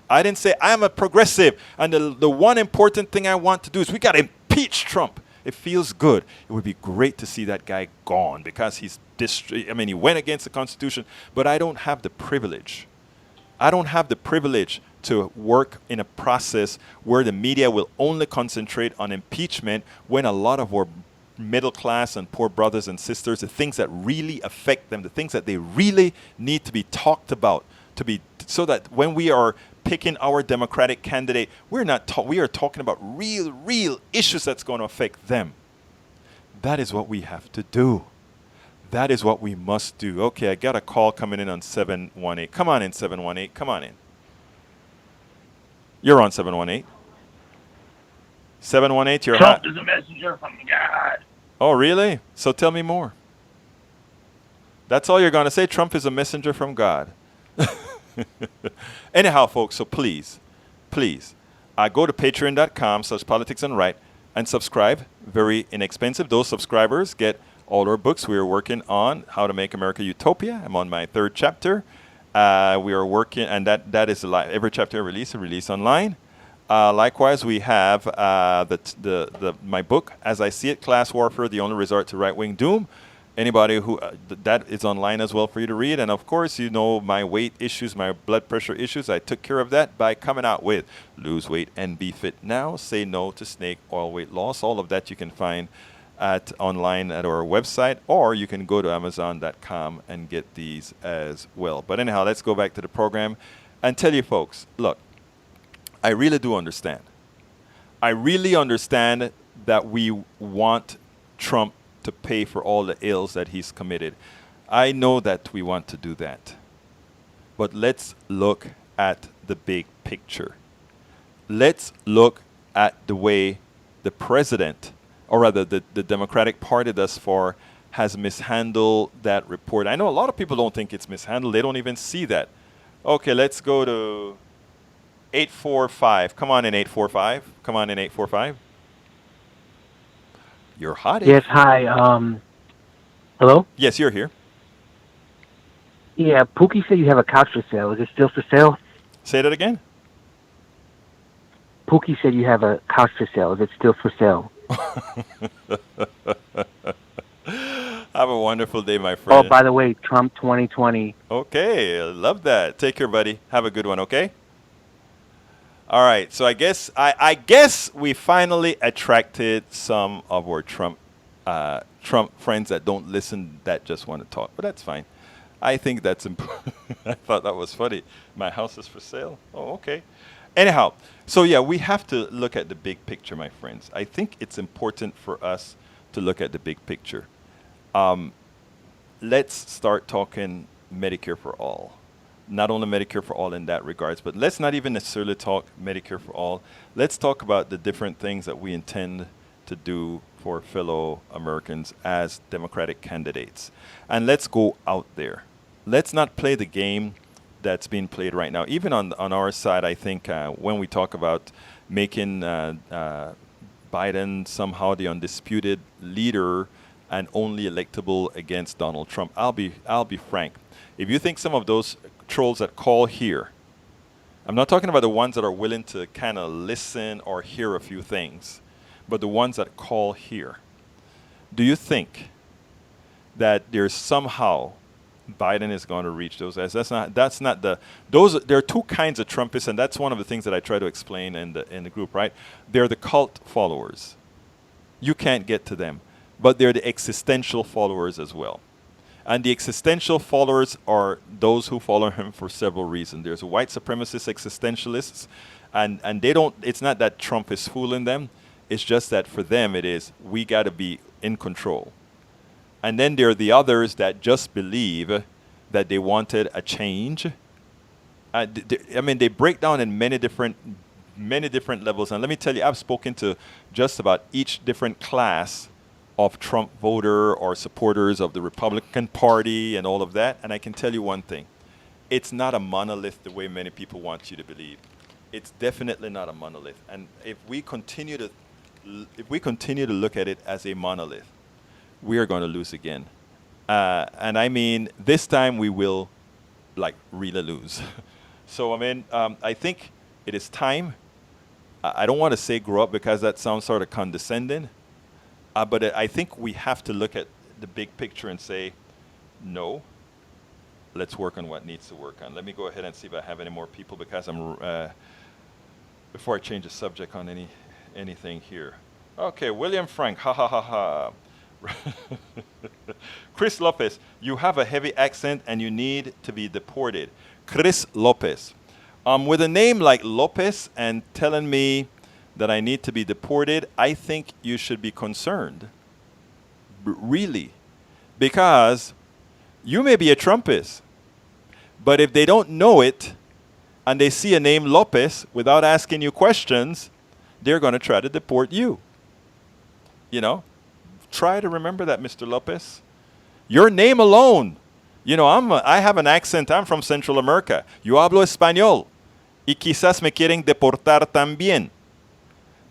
I didn't say I'm a progressive, and the one important thing I want to do is we got to impeach Trump. It feels good. It would be great to see that guy gone because he went against the Constitution, but I don't have the privilege. I don't have the privilege to work in a process where the media will only concentrate on impeachment when a lot of our middle class and poor brothers and sisters, the things that really affect them, the things that they really need to be talked about, so that when we are picking our Democratic candidate, we are talking about real issues that's going to affect them. That is what we have to do. That is what we must do. Okay, I got a call coming in on 718. Come on in, 718. Come on in. You're on 718. 718, you're Trump is a messenger from God. Oh, really? So tell me more. That's all you're going to say? Trump is a messenger from God. Anyhow, folks, so please, go to patreon.com/politicsdoneright and subscribe. Very inexpensive. Those subscribers get all our books. We are working on How to Make America Utopia. I'm on my 3rd chapter. We are working, and that is live. Every chapter I release online. Likewise, we have my book, As I See It, Class Warfare, The Only Resort to Right-Wing Doom. Anybody who that is online as well for you to read. And of course, you know my weight issues, my blood pressure issues. I took care of that by coming out with Lose Weight and Be Fit Now, Say No to Snake Oil Weight Loss. All of that you can find online at our website, or you can go to Amazon.com and get these as well. But anyhow, let's go back to the program and tell you folks, look, I really do understand. I really understand that we want Trump to pay for all the ills that he's committed. I know that we want to do that. but let's look at the big picture. Let's look at the way the president, or rather the Democratic Party thus far, has mishandled that report. I know a lot of people don't think it's mishandled. They don't even see that. Okay, let's go to 845. Come on in, 845. Come on in, 845. You're hot. Yes, hi. Hello? Yes, you're here. Yeah, Pookie said you have a couch for sale. Is it still for sale? Say that again. Pookie said you have a couch for sale. Is it still for sale? Have a wonderful day, my friend. Oh, by the way, Trump 2020. Okay, I love that. Take care, buddy. Have a good one, okay? All right, so I guess we finally attracted some of our Trump friends that don't listen, that just want to talk, but that's fine. I think that's important. I thought that was funny. My house is for sale. Oh, okay. Anyhow, so yeah, we have to look at the big picture, my friends. I think it's important for us to look at the big picture. Let's start talking Medicare for all. Not only Medicare for all in that regards, but let's not even necessarily talk Medicare for all. Let's talk about the different things that we intend to do for fellow Americans as Democratic candidates. And let's go out there. Let's not play the game that's being played right now. Even on our side, I think when we talk about making Biden somehow the undisputed leader and only electable against Donald Trump, I'll be frank. If you think some of those trolls that call here, I'm not talking about the ones that are willing to kind of listen or hear a few things, but the ones that call here. Do you think that there's somehow Biden is going to reach those guys? That's not there are two kinds of Trumpists, and that's one of the things that I try to explain in the group, right? They're the cult followers. You can't get to them, but they're the existential followers as well. And the existential followers are those who follow him for several reasons. There's white supremacist existentialists, and they don't. It's not that Trump is fooling them. It's just that for them it is, we got to be in control. And then there are the others that just believe that they wanted a change. They break down in many different levels. And let me tell you, I've spoken to just about each different class of Trump voter or supporters of the Republican Party and all of that. And I can tell you one thing. It's not a monolith the way many people want you to believe. It's definitely not a monolith. And if we continue to look at it as a monolith, we are going to lose again. And I mean, this time we will really lose. So, I think it is time. I don't want to say grow up because that sounds sort of condescending. But I think we have to look at the big picture and say, no, let's work on what needs to work on. Let me go ahead and see if I have any more people because before I change the subject on anything here. Okay, William Frank, ha ha ha ha. Chris Lopez, you have a heavy accent and you need to be deported. Chris Lopez. With a name like Lopez and telling me that I need to be deported, I think you should be concerned. Really. Because you may be a Trumpist, but if they don't know it and they see a name Lopez without asking you questions, they're going to try to deport you. Try to remember that, Mr. Lopez. Your name alone. I have an accent. I'm from Central America. Yo hablo español. Y quizás me quieren deportar también.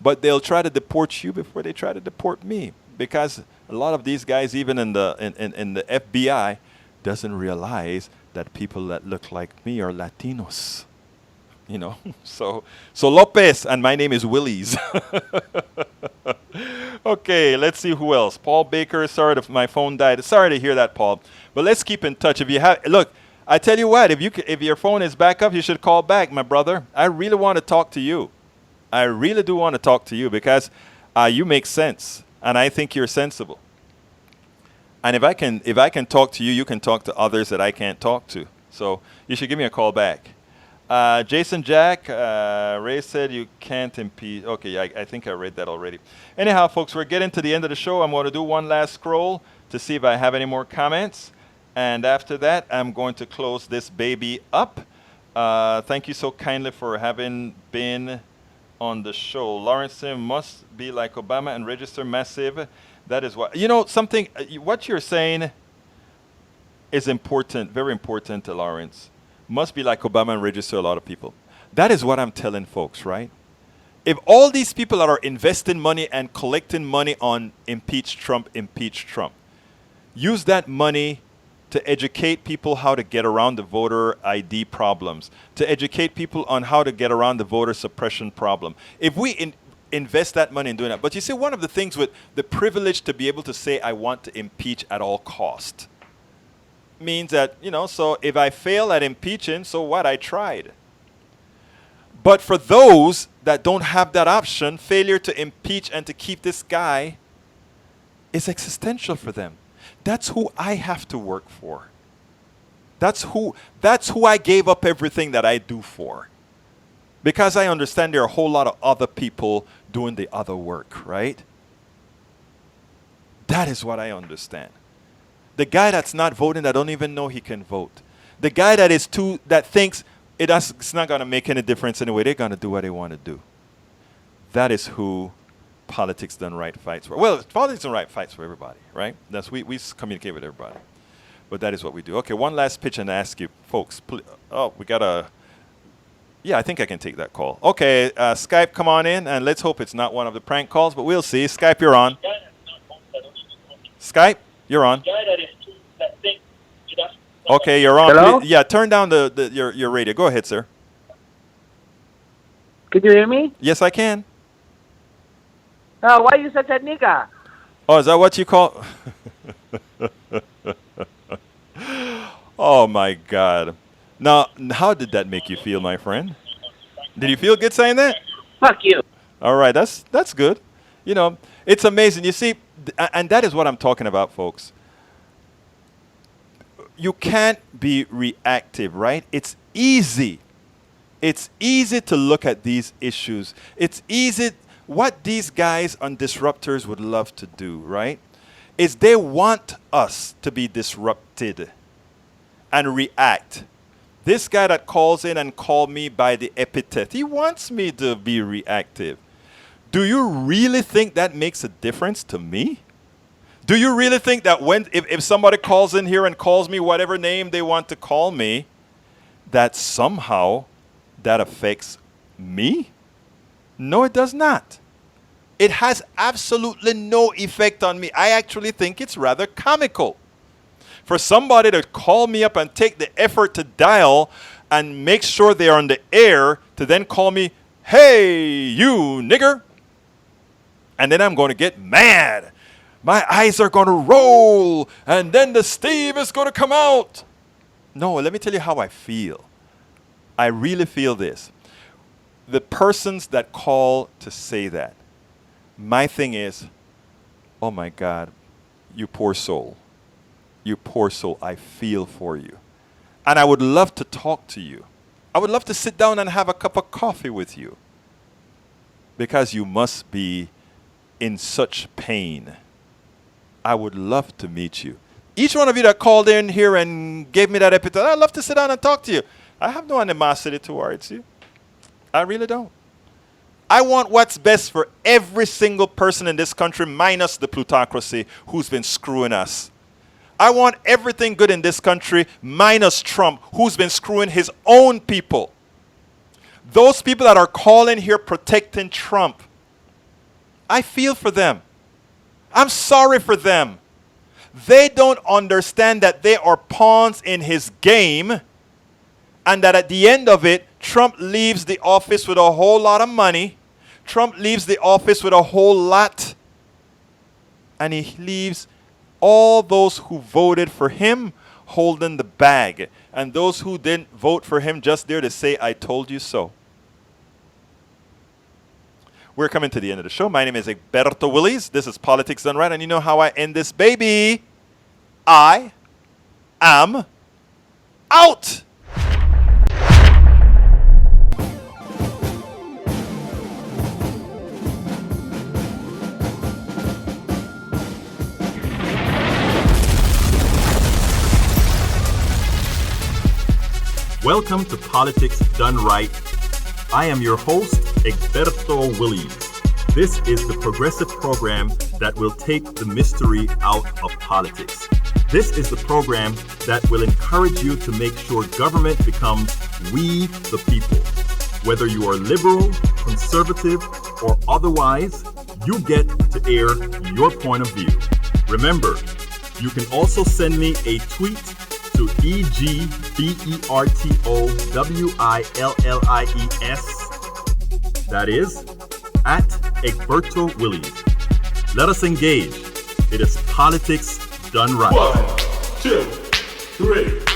But they'll try to deport you before they try to deport me. Because a lot of these guys, even in the FBI, doesn't realize that people that look like me are Latinos. So Lopez, and my name is Willies. Okay, let's see who else. Paul Baker, sorry if my phone died. Sorry to hear that, Paul. But let's keep in touch. Look, I tell you what, if your phone is back up, you should call back, my brother. I really want to talk to you. I really do want to talk to you because you make sense, and I think you're sensible. And if I can talk to you, you can talk to others that I can't talk to. So you should give me a call back. Jason Jack, Ray said you can't impeach. Okay, I think I read that already. Anyhow, folks, we're getting to the end of the show. I'm going to do one last scroll to see if I have any more comments. And after that, I'm going to close this baby up. Thank you so kindly for having been on the show. Lawrence must be like Obama and register massive. That is what, something, what you're saying is important, very important to Lawrence. Must be like Obama and register a lot of people. That is what I'm telling folks, right? If all these people that are investing money and collecting money on impeach Trump, use that money to educate people how to get around the voter ID problems, to educate people on how to get around the voter suppression problem. If we invest that money in doing that. But you see, one of the things with the privilege to be able to say, I want to impeach at all cost, means that, so if I fail at impeaching, so what? I tried. But for those that don't have that option, failure to impeach and to keep this guy is existential for them. That's who I have to work for. That's who I gave up everything that I do for. Because I understand there are a whole lot of other people doing the other work, right? That is what I understand. The guy that's not voting, that don't even know he can vote. The guy that thinks it's not going to make any difference anyway, they're going to do what they want to do. That is who Politics Done Right fights for. Well, Politics Done Right fights for everybody, right? We communicate with everybody. But that is what we do. Okay, one last pitch and ask you, folks. We got a... Yeah, I think I can take that call. Okay, Skype, come on in, and let's hope it's not one of the prank calls, but we'll see. Skype, you're on. Skype, you're on. Okay, you're on. Hello? Yeah, turn down your radio. Go ahead, sir. Can you hear me? Yes, I can. Oh, why you such a nigga? Oh, is that what you call? Oh, my God. Now, how did that make you feel, my friend? Did you feel good saying that? Fuck you. All right, that's good. It's amazing. You see, and that is what I'm talking about, folks. You can't be reactive, right? It's easy. It's easy to look at these issues. It's easy. What these guys on Disruptors would love to do, right, is they want us to be disrupted and react. This guy that calls in and called me by the epithet, he wants me to be reactive. Do you really think that makes a difference to me? Do you really think that if somebody calls in here and calls me whatever name they want to call me, that somehow that affects me? No, it does not. It has absolutely no effect on me. I actually think it's rather comical for somebody to call me up and take the effort to dial and make sure they're on the air to then call me, hey, you nigger. And then I'm going to get mad. My eyes are going to roll. And then the Steve is going to come out. No, let me tell you how I feel. I really feel this. The persons that call to say that, my thing is, oh my God, you poor soul. You poor soul, I feel for you. And I would love to talk to you. I would love to sit down and have a cup of coffee with you. Because you must be in such pain. I would love to meet you. Each one of you that called in here and gave me that epithet, I'd love to sit down and talk to you. I have no animosity towards you. I really don't. I want what's best for every single person in this country, minus the plutocracy who's been screwing us. I want everything good in this country, minus Trump, who's been screwing his own people. Those people that are calling here protecting Trump, I feel for them. I'm sorry for them. They don't understand that they are pawns in his game, and that at the end of it, Trump leaves the office with a whole lot of money. Trump leaves the office with a whole lot. And he leaves all those who voted for him holding the bag. And those who didn't vote for him just there to say, I told you so. We're coming to the end of the show. My name is Egberto Willies. This is Politics Done Right. And you know how I end this baby. I am out. Welcome to Politics Done Right. I am your host, Egberto Williams. This is the progressive program that will take the mystery out of politics. This is the program that will encourage you to make sure government becomes we the people. Whether you are liberal, conservative, or otherwise, you get to air your point of view. Remember, you can also send me a tweet to EGBERTOWILLIES. That is, at Egberto Williams. Let us engage. It is politics done right. 1, 2, 3.